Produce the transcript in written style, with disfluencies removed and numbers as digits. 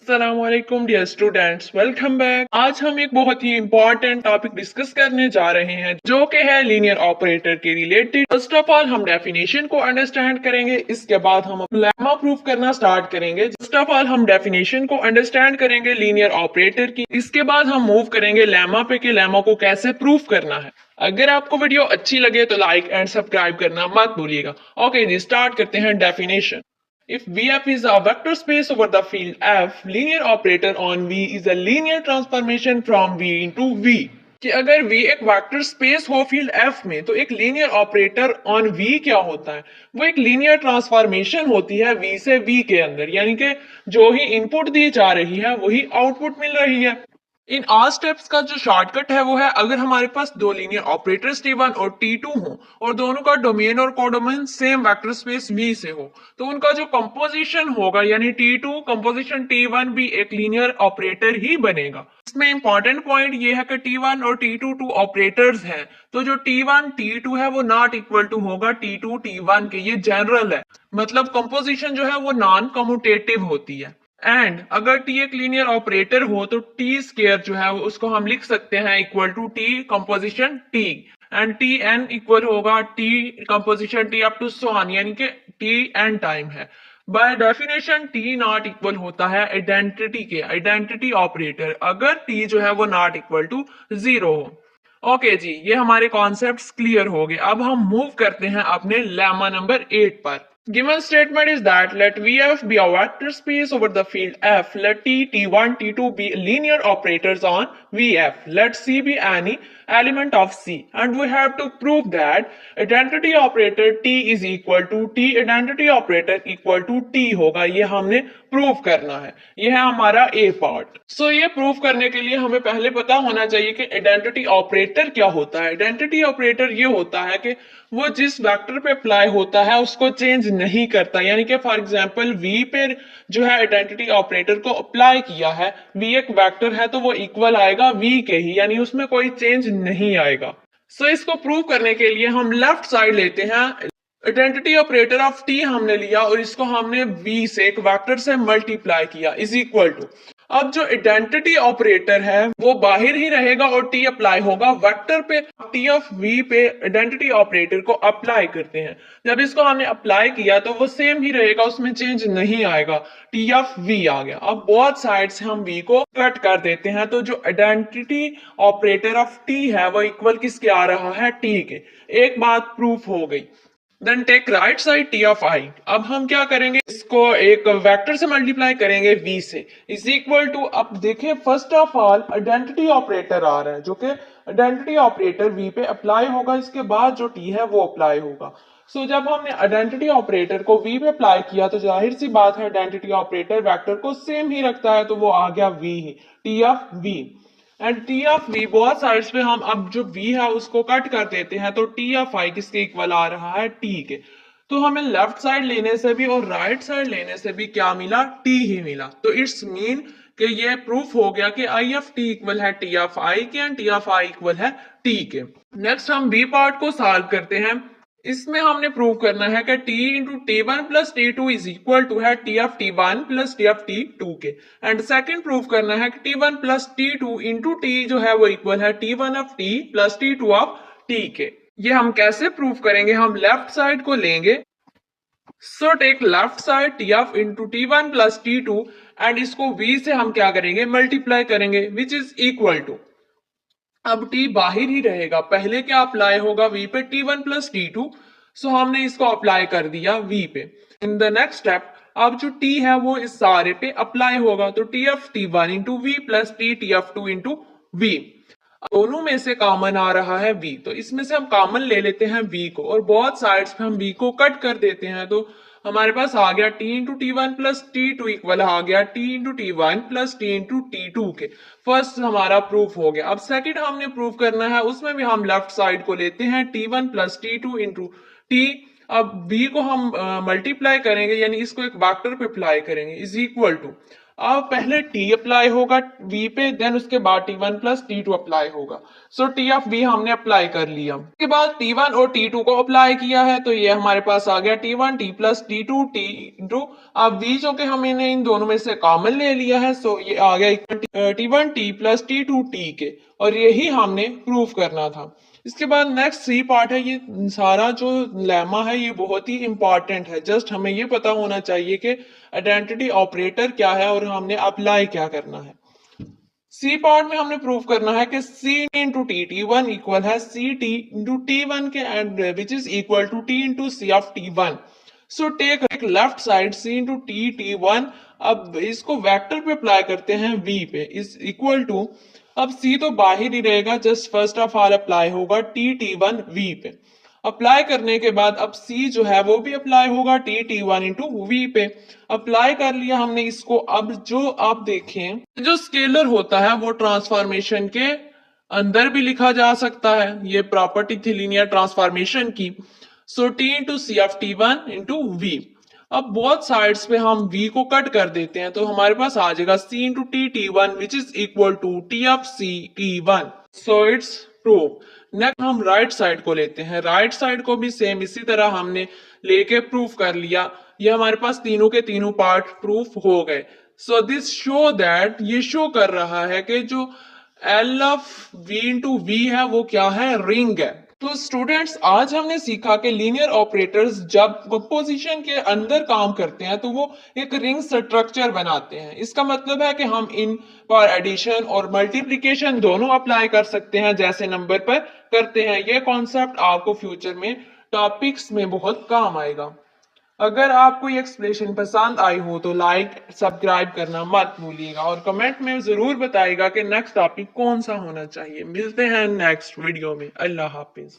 अस्सलामुअलैकुम dear students, welcome back. आज हम एक बहुत ही इंपॉर्टेंट टॉपिक डिस्कस करने जा रहे हैं जो कि है लीनियर ऑपरेटर के रिलेटेड। फर्स्ट ऑफ ऑल हम डेफिनेशन को अंडरस्टैंड करेंगे, इसके बाद हम लेमा प्रूफ करना स्टार्ट करेंगे। फर्स्ट ऑफ ऑल हम डेफिनेशन को अंडरस्टैंड करेंगे लीनियर ऑपरेटर की, इसके बाद हम मूव करेंगे लेमा पे कि लेमा को कैसे प्रूफ करना है। अगर आपको वीडियो अच्छी लगे तो लाइक एंड सब्सक्राइब करना मत भूलिएगा। ओके जी, स्टार्ट करते हैं definition. If Vf is a vector space over the field F, linear operator on V is a linear transformation from V into V. कि अगर V एक वेक्टर स्पेस हो field F में तो एक लीनियर ऑपरेटर ऑन V क्या होता है? वो एक लीनियर ट्रांसफॉर्मेशन होती है V से V के अंदर, यानी कि जो ही इनपुट दी जा रही है वही आउटपुट मिल रही है। इन ऑल स्टेप्स का जो शॉर्टकट है वो है, अगर हमारे पास दो लीनियर ऑपरेटर्स T1 और T2 हो और दोनों का डोमेन और codomain same vector space V से हो तो उनका जो कंपोजिशन होगा यानी T2 कंपोजिशन T1 भी एक लीनियर ऑपरेटर ही बनेगा। इसमें इंपॉर्टेंट पॉइंट ये है कि T1 और T2 टू ऑपरेटर्स हैं, तो जो T1 T2 है वो नॉट इक्वल टू होगा T2 T1 के। ये जनरल है, मतलब कंपोजिशन जो है वो नॉन कम्यूटेटिव होती है। एंड अगर टी एक लीनियर ऑपरेटर हो तो टी स्केयर जो है उसको हम लिख सकते हैं equal to T composition T, and T N equal होगा T composition T up to so on, यानी कि टी एन टाइम है। By definition T not equal होता है आइडेंटिटी के, आइडेंटिटी ऑपरेटर, अगर टी जो है वो नॉट इक्वल टू जीरो हो। ओके जी, ये हमारे कॉन्सेप्ट्स क्लियर हो गए। अब हम मूव करते हैं अपने लेमा नंबर 8 पर। Given statement is that let Vf be a vector space over the field F. Let T, T1, T2 be linear operators on Vf. Let C be any element of C. And we have to prove that identity operator T is equal to T identity operator equal to T होगा। ये हमने prove करना है, ये है हमारा A part. सो ये prove करने के लिए हमें पहले पता होना चाहिए कि आइडेंटिटी ऑपरेटर क्या होता है। आइडेंटिटी ऑपरेटर ये होता है कि वो जिस वेक्टर पे अप्लाई होता है उसको चेंज नहीं करता, यानी कि फॉर एग्जांपल V पे जो है आइडेंटिटी ऑपरेटर को अप्लाई किया है, V एक वेक्टर है तो वो इक्वल आएगा V के ही, यानी उसमें कोई चेंज नहीं आएगा। सो इसको प्रूव करने के लिए हम लेफ्ट साइड लेते हैं, आइडेंटिटी ऑपरेटर ऑफ T हमने लिया और इसको हमने V से एक वेक्टर से मल्टीप्लाई किया इज इक्वल टू। अब जो आइडेंटिटी ऑपरेटर है वो बाहर ही रहेगा और टी अप्लाई होगा वेक्टर पे। टी ऑफ वी पे आइडेंटिटी ऑपरेटर को अप्लाई करते हैं, जब इसको हमने अप्लाई किया तो वो सेम ही रहेगा, उसमें चेंज नहीं आएगा, टी ऑफ वी आ गया। अब बोथ साइड से हम वी को कट कर देते हैं, तो जो आइडेंटिटी ऑपरेटर ऑफ टी है वो इक्वल किसके आ रहा है, टी के। एक बात प्रूफ हो गई। Then take right side T of I. अब हम क्या करेंगे, इसको एक वेक्टर से मल्टीप्लाई करेंगे v से इज इक्वल टू, अब देखें first of all identity operator आ रहा है जो कि आइडेंटिटी ऑपरेटर v पे अप्लाई होगा, इसके बाद जो t है वो अप्लाई होगा। सो जब हमने आइडेंटिटी ऑपरेटर को v पे अप्लाई किया तो जाहिर सी बात है आइडेंटिटी ऑपरेटर वेक्टर को सेम ही रखता है, तो वो आ गया v ही, T of v। And T of V बहुत साइड्स पे हम अब जो v है उसको कट कर देते हैं, तो टी ऑफ आई किसके इक्वल आ रहा है, t के। तो हमें लेफ्ट साइड लेने से भी और राइट साइड लेने से भी क्या मिला, t ही मिला। तो इट्स मीन कि ये प्रूफ हो गया कि आई ऑफ टी इक्वल है टी ऑफ आई के and T of I equal है t के। नेक्स्ट हम बी पार्ट को सॉल्व करते हैं। इसमें हमने प्रूव करना है कि t into T one plus T two is equal to है T of T one plus T of T two के। एंड सेकंड प्रूव करना है कि T one plus T two into T जो है वो इक्वल है T one of T plus T two of T के। ये हम कैसे प्रूव करेंगे, हम लेफ्ट साइड को लेंगे। So take left side T of into T one plus T two and इसको v से हम क्या करेंगे, मल्टीप्लाई करेंगे, विच इज इक्वल टू, अब t बाहर ही रहेगा, पहले क्या अप्लाई होगा v पे, t1 प्लस t2। सो हमने इसको अप्लाई कर दिया v पे। इन द नेक्स्ट स्टेप अब जो t है वो इस सारे पे अप्लाई होगा, तो t of t1 into V plus t of 2 into V. दोनों में से कॉमन आ रहा है v, तो इसमें से हम कॉमन ले लेते हैं v को और बहुत साइड्स पे हम v को कट कर देते हैं, तो हमारे पास आ गया t into T one plus T two equal आ गया t into T one plus T into T two के। फर्स्ट हमारा प्रूफ हो गया। अब सेकंड हमने प्रूफ करना है, उसमें भी हम लेफ्ट साइड को लेते हैं T one plus T two into T. अब v को हम मल्टीप्लाई करेंगे, यानी इसको एक वेक्टर पे अप्लाई करेंगे इज इक्वल टू, अब पहले टी अप्लाई होगा वी पे, देन उसके बाद T1 प्लस T2 अप्लाई होगा। सो टी ऑफ वी हमने अप्लाई कर लिया। उसके बाद T1 और T2 को अप्लाई किया है तो ये हमारे पास आ गया T1 T plus T2 T2। अब वी जो कि हमने इन दोनों में से कॉमन ले लिया है, सो ये आ गया T1 T plus T2 T के, और यही हमने प्रूव करना था। इसके बाद नेक्स्ट सी पार्ट है। ये सारा जो लेमा है ये बहुत ही इंपॉर्टेंट है, जस्ट हमें ये पता होना चाहिए कि आइडेंटिटी ऑपरेटर क्या है और हमने अप्लाई क्या करना है। सी पार्ट में हमने प्रूव करना है कि सी इंटू टी T1 इक्वल है सी टी इंटू T1 के, and which is equal to T into C of T1। So take left side C into T T1। अब इसको वेक्टर पे अप्लाई करते हैं V पे, इज इक्वल टू, अब C तो बाहर ही रहेगा, just first of all apply होगा T1 V पे। अप्लाई करने के बाद अब C जो है वो भी अप्लाई होगा T1 इंटू V पे। अप्लाई कर लिया हमने इसको। अब जो आप देखें, जो स्केलर होता है वो ट्रांसफॉर्मेशन के अंदर भी लिखा जा सकता है, ये प्रॉपर्टी थी लीनियर ट्रांसफॉर्मेशन की। So T into C of T1 into V। अब बहुत साइड्स पे हम v को कट कर देते हैं तो हमारे पास आ जाएगा c into T T1 which is equal to t of c T1। So it's prove. Next हम राइट साइड को लेते हैं। राइट साइड को भी सेम इसी तरह हमने लेके प्रूफ कर लिया। ये हमारे पास तीनों के तीनों पार्ट प्रूफ हो गए। सो दिस शो दैट, ये शो कर रहा है कि जो L of v into v है वो क्या है, रिंग है। तो स्टूडेंट्स आज हमने सीखा कि लीनियर ऑपरेटर्स जब कंपोजिशन के अंदर काम करते हैं तो वो एक रिंग स्ट्रक्चर बनाते हैं। इसका मतलब है कि हम इन पर एडिशन और मल्टीप्लिकेशन दोनों अप्लाई कर सकते हैं जैसे नंबर पर करते हैं। ये कॉन्सेप्ट आपको फ्यूचर में टॉपिक्स में बहुत काम आएगा। अगर आपको ये एक्सप्लेनेशन पसंद आई हो तो लाइक सब्सक्राइब करना मत भूलिएगा और कमेंट में जरूर बताइएगा कि नेक्स्ट टॉपिक कौन सा होना चाहिए। मिलते हैं नेक्स्ट वीडियो में। अल्लाह हाफिज।